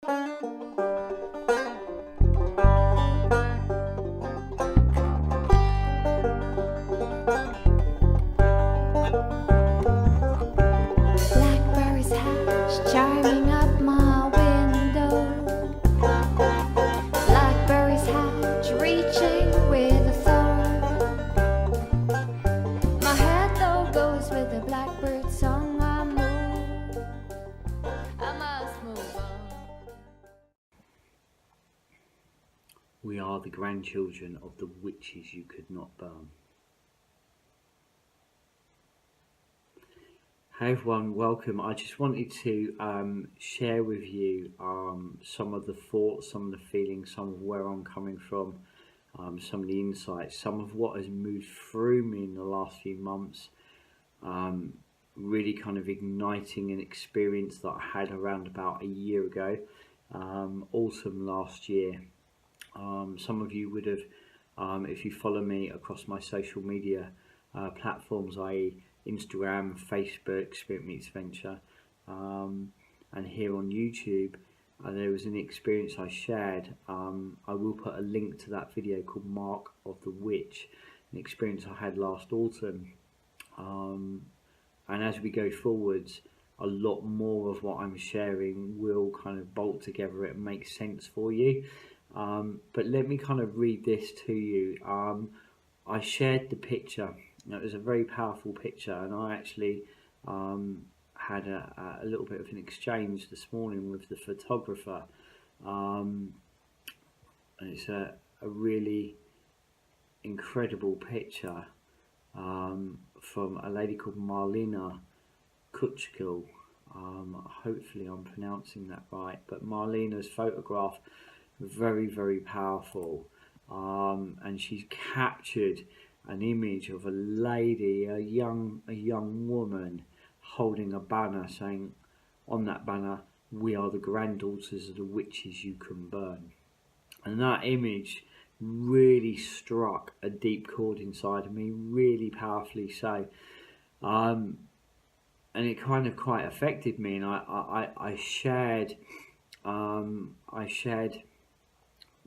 Blackberries hatch, chiming up my window. Blackberries hatch, reaching with a thorn. My head though goes with the blackbird song. I must move on. We are the grandchildren of the witches you could not burn. Hey everyone, welcome. I just wanted to share with you some of the thoughts, some of the feelings, some of where I'm coming from, some of the insights, some of what has moved through me in the last few months, really kind of igniting an experience that I had around about a year ago, autumn last year. Some of you would have, if you follow me across my social media platforms, i.e. Instagram, Facebook, Spirit Meets Venture, and here on YouTube, there was an experience I shared. I will put a link to that video called Mark of the Witch, an experience I had last autumn. And as we go forwards, a lot more of what I'm sharing will kind of bolt together and make sense for you. But let me kind of read this to you. I shared the picture. It was a very powerful picture, and I actually had a little bit of an exchange this morning with the photographer. And it's a really incredible picture from a lady called marlena.kuczko. Hopefully I'm pronouncing that right, but Marlena's photograph, very, very powerful, and she's captured an image of a lady, a young woman, holding a banner saying on that banner, "We are the granddaughters of the witches you can burn." And that image really struck a deep chord inside of me, really powerfully so. And it kind of quite affected me, and I shared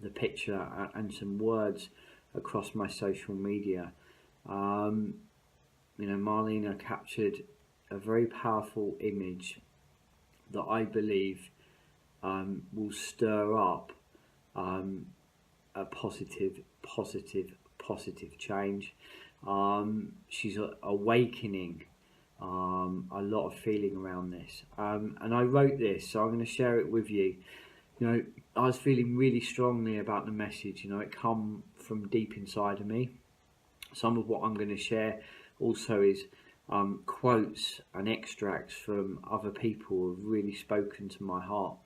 the picture and some words across my social media. You know, Marlena captured a very powerful image that I believe will stir up a positive change. She's awakening a lot of feeling around this, and I wrote this, so I'm going to share it with you. You know, I was feeling really strongly about the message. You know, it come from deep inside of me. Some of what I'm going to share also is quotes and extracts from other people who have really spoken to my heart.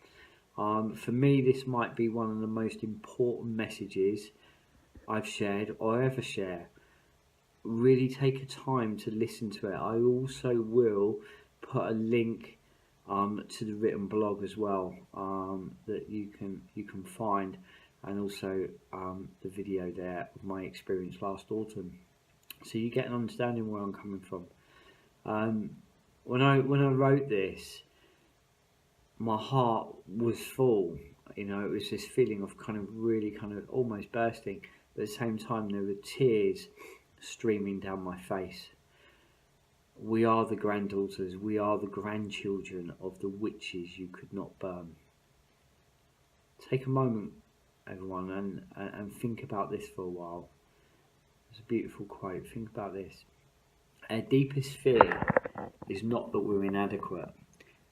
For me, this might be one of the most important messages I've shared or ever share. Really take a time to listen to it. I also will put a link to the written blog as well, that you can find, and also the video there of my experience last autumn, so you get an understanding where I'm coming from. When I wrote this, my heart was full. You know, it was this feeling of kind of really kind of almost bursting, but at the same time there were tears streaming down my face. We are the granddaughters, we are the grandchildren of the witches you could not burn. Take a moment, everyone, and think about this for a while. It's a beautiful quote. Think about this. Our deepest fear is not that we're inadequate.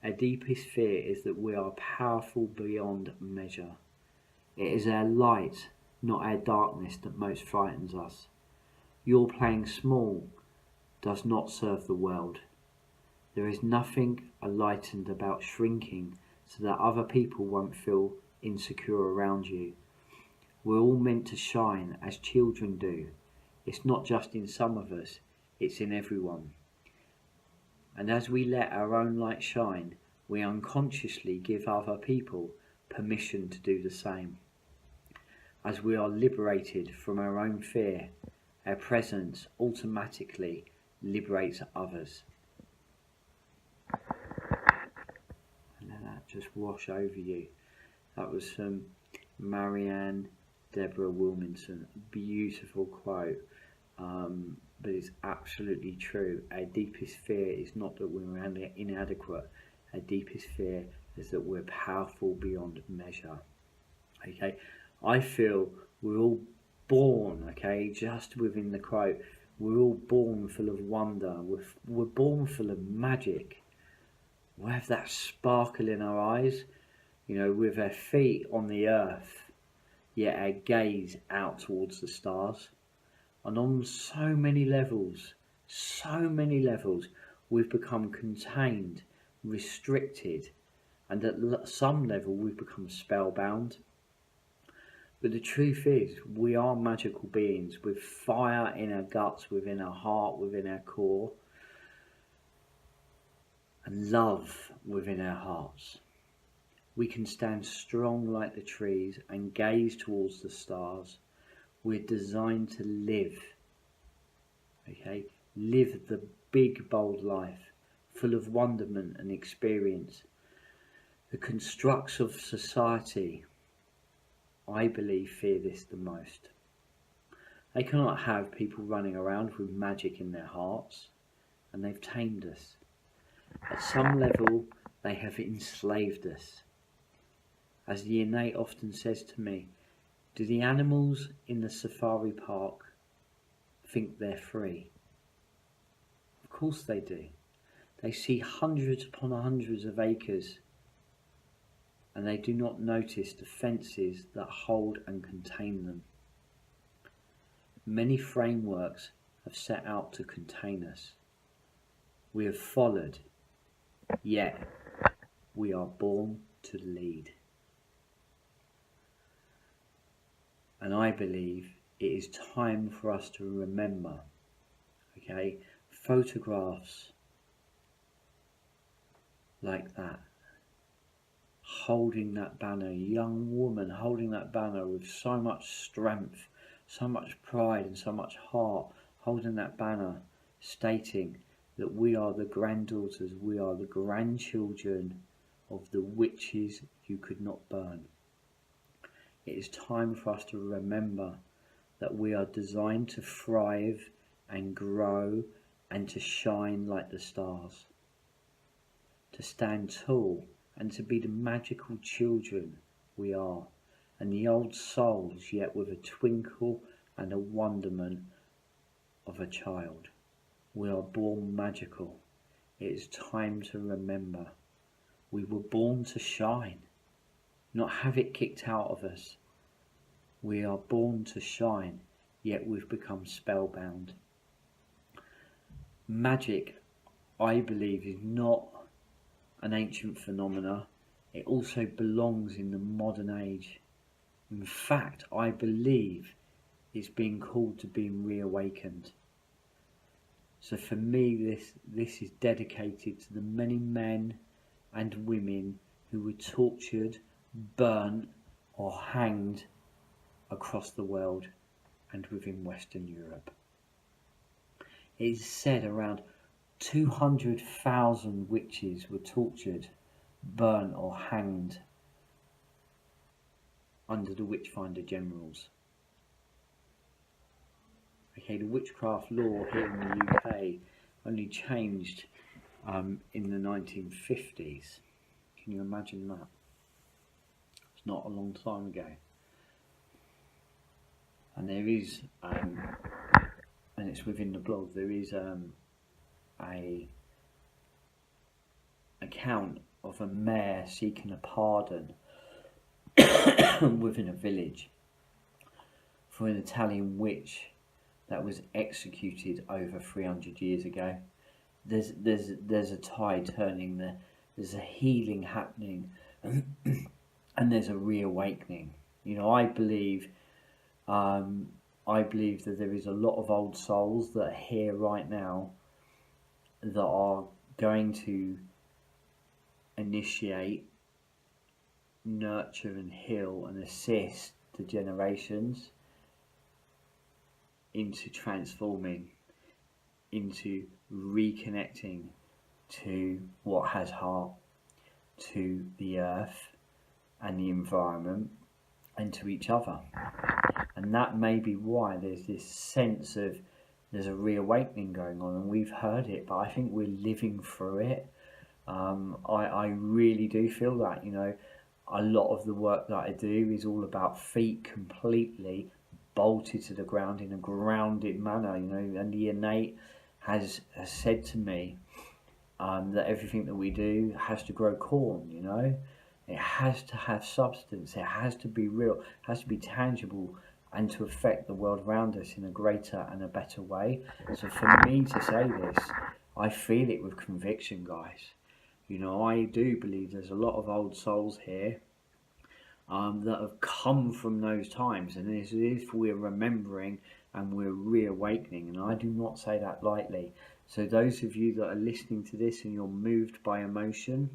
Our deepest fear is that we are powerful beyond measure. It is our light, not our darkness, that most frightens us. Your playing small does not serve the world. There is nothing enlightened about shrinking so that other people won't feel insecure around you. We're all meant to shine as children do. It's not just in some of us, it's in everyone. And as we let our own light shine, we unconsciously give other people permission to do the same. As we are liberated from our own fear, our presence automatically liberates others. And let that just wash over you. That was from Marianne Deborah Williamson. Beautiful quote, but it's absolutely true. Our deepest fear is not that we're inadequate. Our deepest fear is that we're powerful beyond measure. Okay, I feel we're all born, okay, just within the quote, we're all born full of wonder. We're born full of magic. We have that sparkle in our eyes, you know, with our feet on the earth, yet our gaze out towards the stars. And on so many levels, we've become contained, restricted, and at some level we've become spellbound. But the truth is, we are magical beings with fire in our guts, within our heart, within our core, and love within our hearts. We can stand strong like the trees and gaze towards the stars. We're designed to live, okay? Live the big, bold life, full of wonderment and experience. The constructs of society, I believe, fear this the most. They cannot have people running around with magic in their hearts, and they've tamed us. At some level, they have enslaved us. As the innate often says to me, do the animals in the safari park think they're free? Of course they do. They see hundreds upon hundreds of acres, and they do not notice the fences that hold and contain them. Many frameworks have set out to contain us. We have followed, yet we are born to lead. And I believe it is time for us to remember, okay, photographs like that, holding that banner, a young woman holding that banner with so much strength, so much pride and so much heart, holding that banner, stating that we are the granddaughters, we are the grandchildren of the witches you could not burn. It is time for us to remember that we are designed to thrive and grow and to shine like the stars, to stand tall and to be the magical children we are, and the old souls yet with a twinkle and a wonderment of a child. We are born magical. It is time to remember. We were born to shine, not have it kicked out of us. We are born to shine, yet we've become spellbound. Magic, I believe, is not an ancient phenomena. It also belongs in the modern age. In fact, I believe it's being called to being reawakened. So for me, this is dedicated to the many men and women who were tortured, burnt or hanged across the world and within Western Europe. It is said around 200,000 witches were tortured, burnt or hanged under the Witchfinder Generals. Okay, the witchcraft law here in the UK only changed in the 1950s. Can you imagine that? It's not a long time ago. And there is, and it's within the blog, there is a account of a mayor seeking a pardon within a village for an Italian witch that was executed over 300 years ago. There's a tide turning there. There's a healing happening, and there's a reawakening. You know, I believe that there is a lot of old souls that are here right now that are going to initiate, nurture and heal and assist the generations into transforming, into reconnecting to what has heart, to the earth, and the environment and to each other. And that may be why there's this sense of there's a reawakening going on, and we've heard it, but I think we're living through it. I really do feel that, a lot of the work that I do is all about feet completely bolted to the ground in a grounded manner, and the innate has said to me that everything that we do has to grow corn, it has to have substance, it has to be real, it has to be tangible, and to affect the world around us in a greater and a better way. So for me to say this, I feel it with conviction, guys. I do believe there's a lot of old souls here that have come from those times, and as if we're remembering and we're reawakening, and I do not say that lightly. So those of you that are listening to this and you're moved by emotion,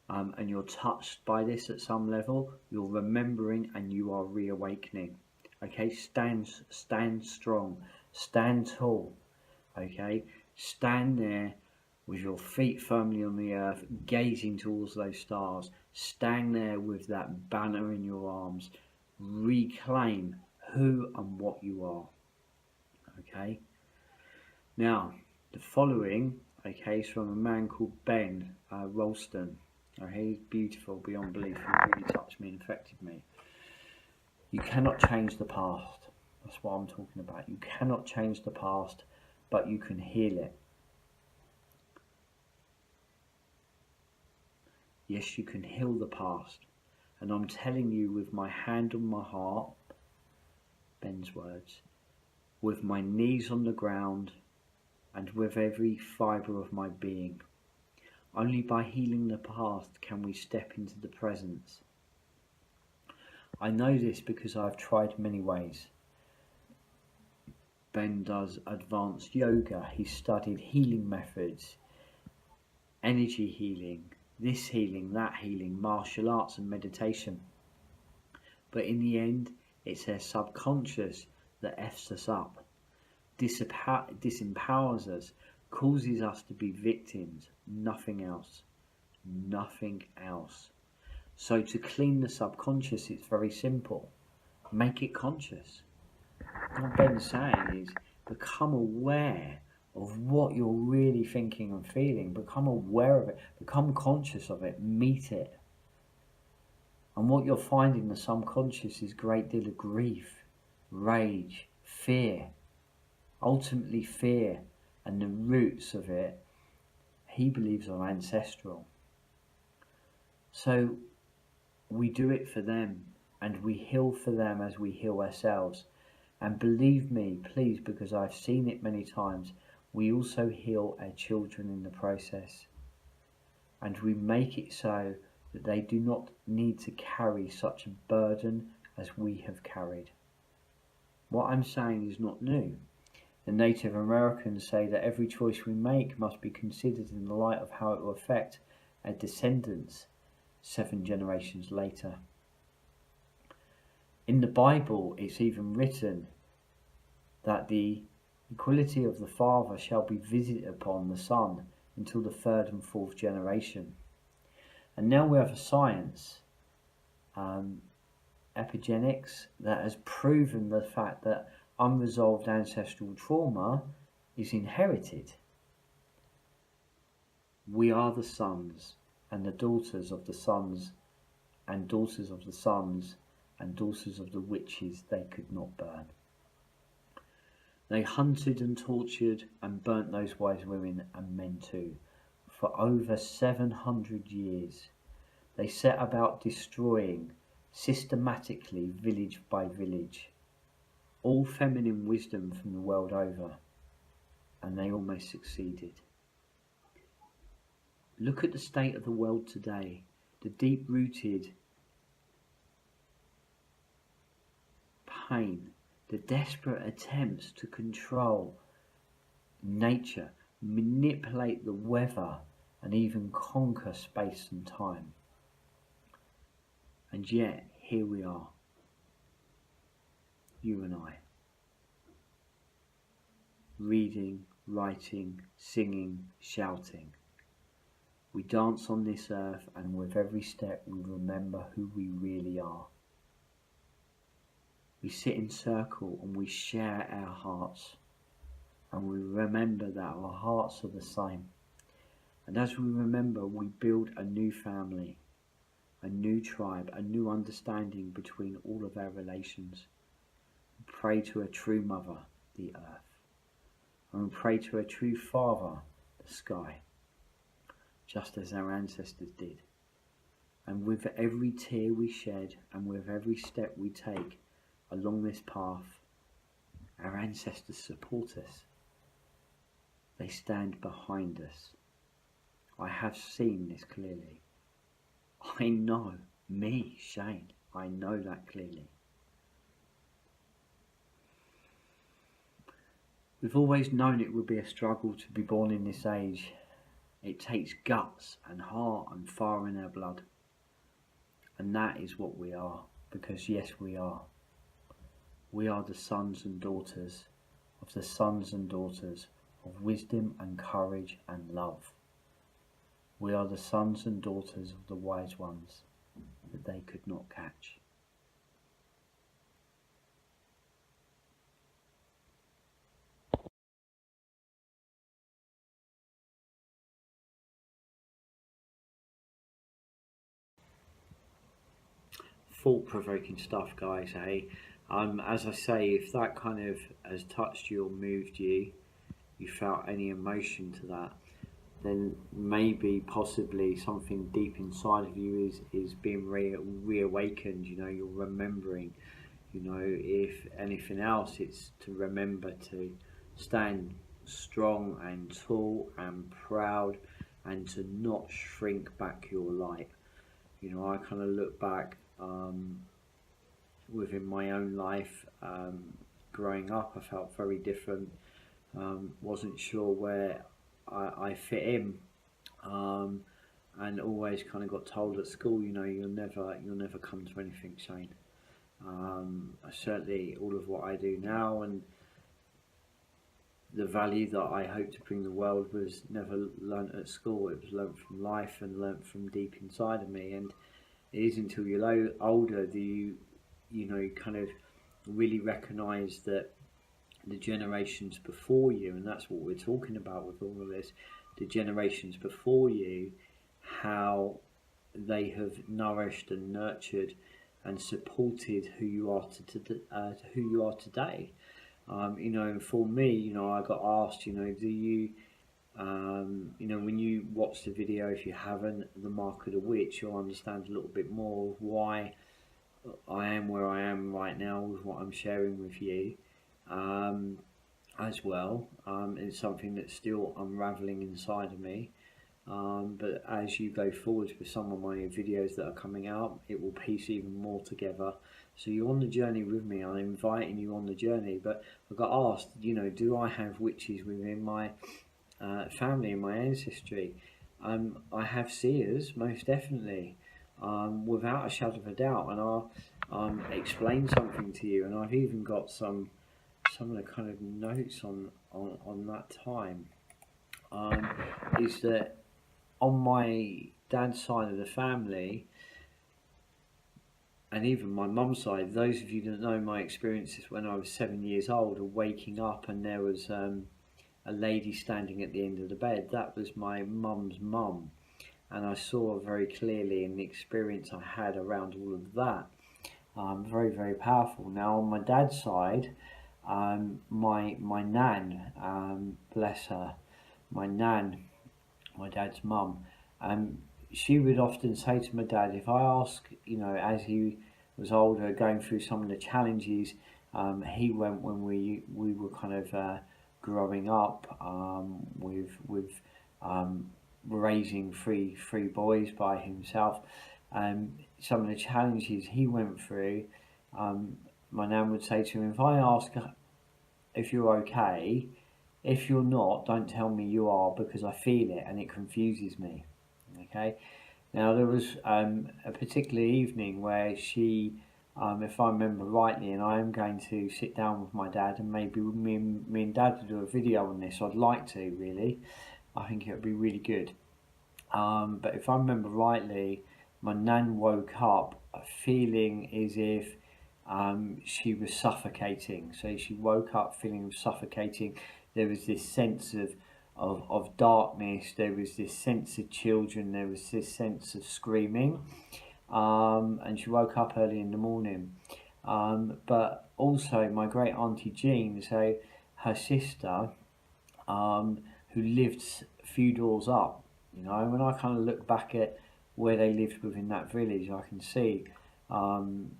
and you're touched by this at some level, you're remembering and you are reawakening. Okay, stand strong, stand tall. Okay, stand there with your feet firmly on the earth, gazing towards those stars. Stand there with that banner in your arms. Reclaim who and what you are. Okay. Now, the following, is from a man called Ben Ralston. He's beautiful beyond belief. He really touched me and affected me. You cannot change the past. That's what I'm talking about. You cannot change the past, but you can heal it. Yes, you can heal the past. And I'm telling you with my hand on my heart, Ben's words, with my knees on the ground and with every fibre of my being. Only by healing the past can we step into the present. I know this because I've tried many ways. Ben does advanced yoga. He studied healing methods, energy healing, this healing, that healing, martial arts and meditation. But in the end, it's their subconscious that F's us up, disempowers us, causes us to be victims, nothing else. Nothing else. So to clean the subconscious, it's very simple. Make it conscious. What Ben's saying is become aware of what you're really thinking and feeling. Become aware of it. Become conscious of it. Meet it. And what you'll find in the subconscious is a great deal of grief, rage, fear. Ultimately fear, and the roots of it, he believes, are ancestral. So we do it for them, and we heal for them as we heal ourselves. And believe me, please, because I've seen it many times, we also heal our children in the process. And we make it so that they do not need to carry such a burden as we have carried. What I'm saying is not new. The Native Americans say that every choice we make must be considered in the light of how it will affect our descendants 7 generations later. In the Bible, it's even written that the equality of the Father shall be visited upon the Son until the 3rd and 4th generation. And now we have a science, epigenetics, that has proven the fact that unresolved ancestral trauma is inherited. We are the sons and the daughters of the sons and daughters of the sons and daughters of the witches they could not burn. They hunted and tortured and burnt those wise women and men too. For over 700 years, they set about destroying systematically, village by village, all feminine wisdom from the world over, and they almost succeeded. Look at the state of the world today, the deep-rooted pain, the desperate attempts to control nature, manipulate the weather, and even conquer space and time. And yet, here we are, you and I, reading, writing, singing, shouting, We dance on this earth, and with every step we remember who we really are. We sit in circle and we share our hearts, and we remember that our hearts are the same. And as we remember, we build a new family, a new tribe, a new understanding between all of our relations. We pray to a true mother, the earth, and we pray to a true father, the sky, just as our ancestors did. And with every tear we shed and with every step we take along this path, our ancestors support us. They stand behind us. I have seen this clearly. I know, me, Shane, I know that clearly. We've always known it would be a struggle to be born in this age. It takes guts and heart and fire in our blood. And that is what we are, because yes, we are. We are the sons and daughters of the sons and daughters of wisdom and courage and love. We are the sons and daughters of the wise ones that they could not catch. Thought-provoking stuff, guys, eh? As I say, if that kind of has touched you or moved you, you felt any emotion to that, then maybe possibly something deep inside of you is being reawakened. You know, you're remembering. You know, if anything else, it's to remember to stand strong and tall and proud, and to not shrink back your light. You know, I kind of look back within my own life. Growing up, I felt very different. Wasn't sure where I fit in, and always kind of got told at school, you know, you'll never come to anything, Shane. Certainly, all of what I do now and the value that I hope to bring the world was never learnt at school. It was learnt from life and learnt from deep inside of me. And it is until you're older that you kind of really recognise that the generations before you, and that's what we're talking about with all of this, the generations before you, how they have nourished and nurtured and supported who you are today. You know, and for me, you know, I got asked, you know, do you, you know, when you watch the video, if you haven't, The Mark of the Witch, you'll understand a little bit more of why I am where I am right now with what I'm sharing with you. As well, it's something that's still unraveling inside of me, but as you go forward with some of my videos that are coming out, it will piece even more together. So you're on the journey with me. I'm inviting you on the journey. But I got asked, you know, do I have witches within my family and my ancestry? I have seers, most definitely, without a shadow of a doubt, and I'll explain something to you. And I've even got some of the kind of notes on that time, is that on my dad's side of the family, and even my mum's side, those of you that know my experiences when I was 7 years old, of waking up and there was a lady standing at the end of the bed, that was my mum's mum. And I saw very clearly in the experience I had around all of that. Very, very powerful. Now on my dad's side, my nan, bless her, my nan, my dad's mum, she would often say to my dad, if I ask, you know, as he was older, going through some of the challenges he went when we were kind of growing up, with raising three boys by himself, some of the challenges he went through, my nan would say to him, if I ask if you're okay, if you're not, don't tell me you are, because I feel it and it confuses me. Okay. Now there was a particular evening where she, if I remember rightly, and I am going to sit down with my dad, and maybe me and dad to do a video on this. I'd like to, really. I think it would be really good. But if I remember rightly, my nan woke up feeling as if she was suffocating. So she woke up feeling suffocating. There was this sense of darkness. There was this sense of children. There was this sense of screaming. And she woke up early in the morning. But also my great auntie Jean, so her sister, who lived a few doors up. You know, when I kind of look back at where they lived within that village, I can see the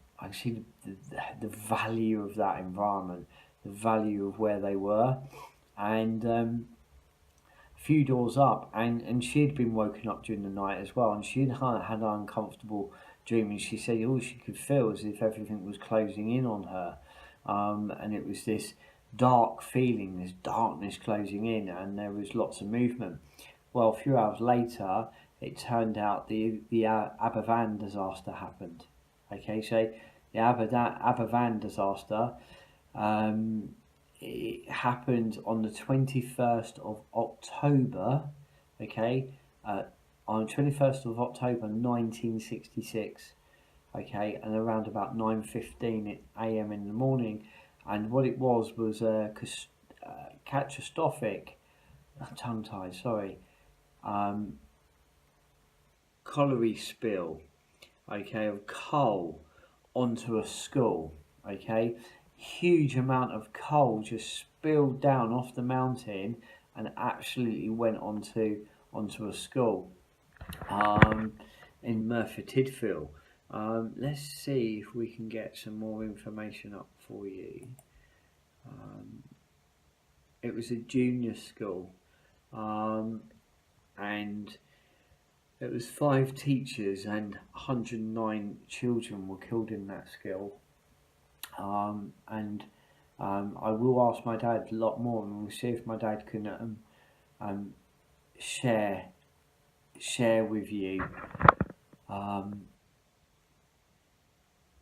value of that environment, the value of where they were, and a few doors up, and she had been woken up during the night as well, and she had had an uncomfortable dream, and she said all she could feel was as if everything was closing in on her, and it was this dark feeling, this darkness closing in, and there was lots of movement. Well, a few hours later, it turned out the Aberfan disaster happened. Okay, so the Aberfan disaster, it happened on the 21st of October, okay, on 21st of October 1966, okay, and around about 9:15 a.m. in the morning, and what it was a catastrophic, tongue-tied, sorry, colliery spill, okay, of coal onto a school, okay. Huge amount of coal just spilled down off the mountain and absolutely went onto a school in Merthyr Tydfil. Let's see if we can get some more information up for you. It was a junior school, and it was 5 teachers and 109 children were killed in that school. And I will ask my dad a lot more, and we'll see if my dad can share with you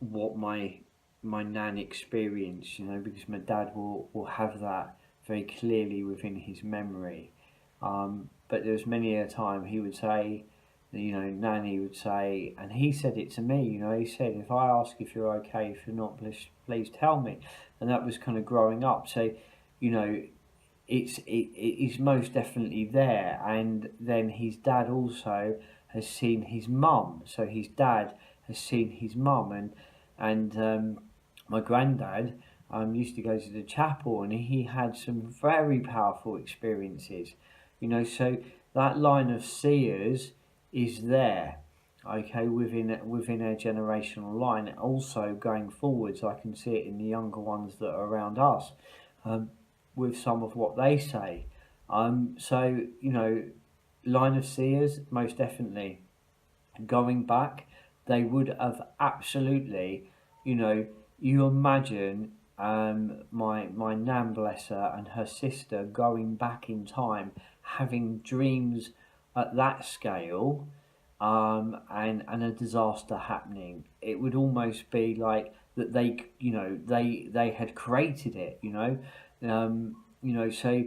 what my nan experienced, you know, because my dad will have that very clearly within his memory. But there was many a time he would say, you know, Nanny would say, and he said it to me, you know, he said, if I ask if you're okay, if you're not, please tell me. And that was kind of growing up. So, you know, it is most definitely there. And then his dad also has seen his mum. So his dad has seen his mum, and my granddad used to go to the chapel, and he had some very powerful experiences, you know. So that line of seers is there, okay, within our generational line. Also going forwards, I can see it in the younger ones that are around us, with some of what they say. So, you know, line of seers, most definitely. Going back, they would have absolutely, you know, you imagine my nan, bless her, and her sister going back in time, having dreams at that scale, and a disaster happening. It would almost be like that they, you know, they had created it, you know. So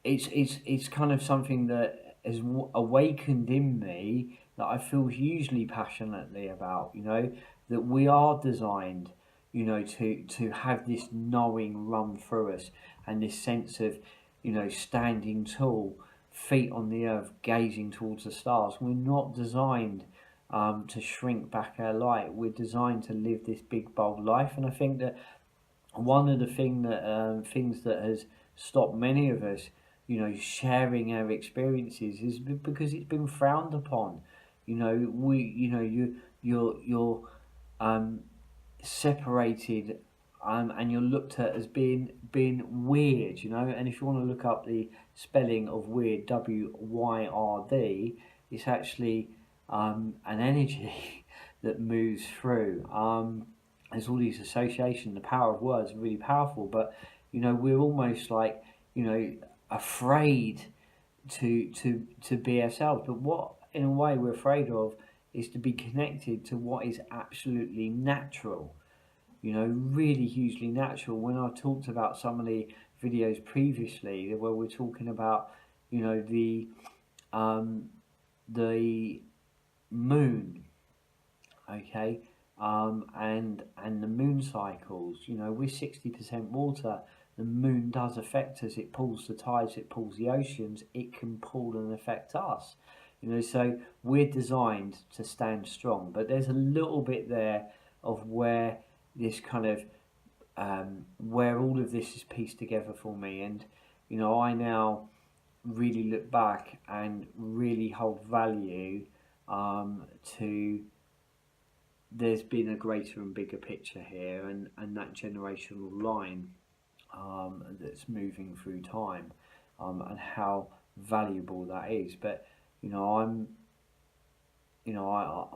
it's kind of something that has awakened in me that I feel hugely passionately about, you know, that we are designed, you know, to have this knowing run through us, and this sense of, you know, standing tall, feet on the earth, gazing towards the stars. We're not designed to shrink back our light. We're designed to live this big, bold life. And I think that one of the things that has stopped many of us, you know, sharing our experiences is because it's been frowned upon. You know, you're separated, and you're looked at as being weird, you know. And if you want to look up the spelling of weird, WYRD, it's actually an energy that moves through. There's all these associations. The power of words are really powerful, but you know, we're almost like, you know, afraid to be ourselves. But what, in a way, we're afraid of is to be connected to what is absolutely natural, you know, really hugely natural. When I talked about some of the videos previously where we're talking about, you know, the the moon, okay, and the moon cycles. You know, we're 60% water. The moon does affect us. It pulls the tides, it pulls the oceans, it can pull and affect us. You know, so we're designed to stand strong, but there's a little bit there of where this kind of where all of this is pieced together for me. And you know, I now really look back and really hold value to there's been a greater and bigger picture here, and that generational line that's moving through time, and how valuable that is. But you know,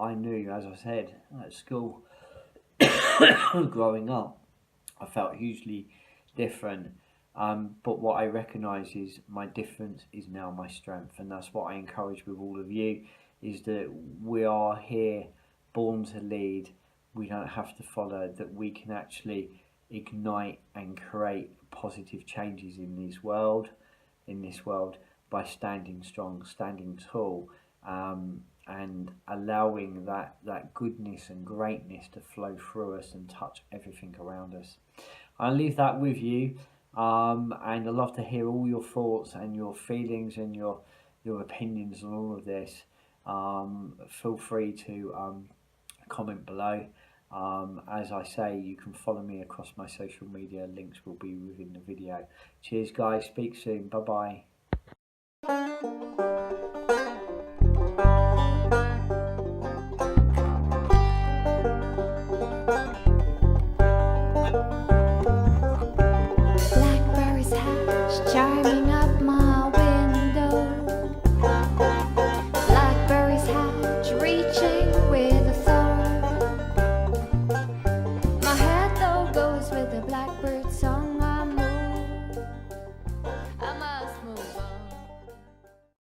I knew, as I said, at school, growing up, I felt hugely different. But what I recognise is my difference is now my strength, and that's what I encourage with all of you: is that we are here, born to lead. We don't have to follow. That we can actually ignite and create positive changes in this world, by standing strong, standing tall, and allowing that goodness and greatness to flow through us and touch everything around us. I'll leave that with you, and I'd love to hear all your thoughts and your feelings and your opinions on all of this. Feel free to comment below. As I say, you can follow me across my social media. Links will be within the video. Cheers, guys. Speak soon. Bye bye.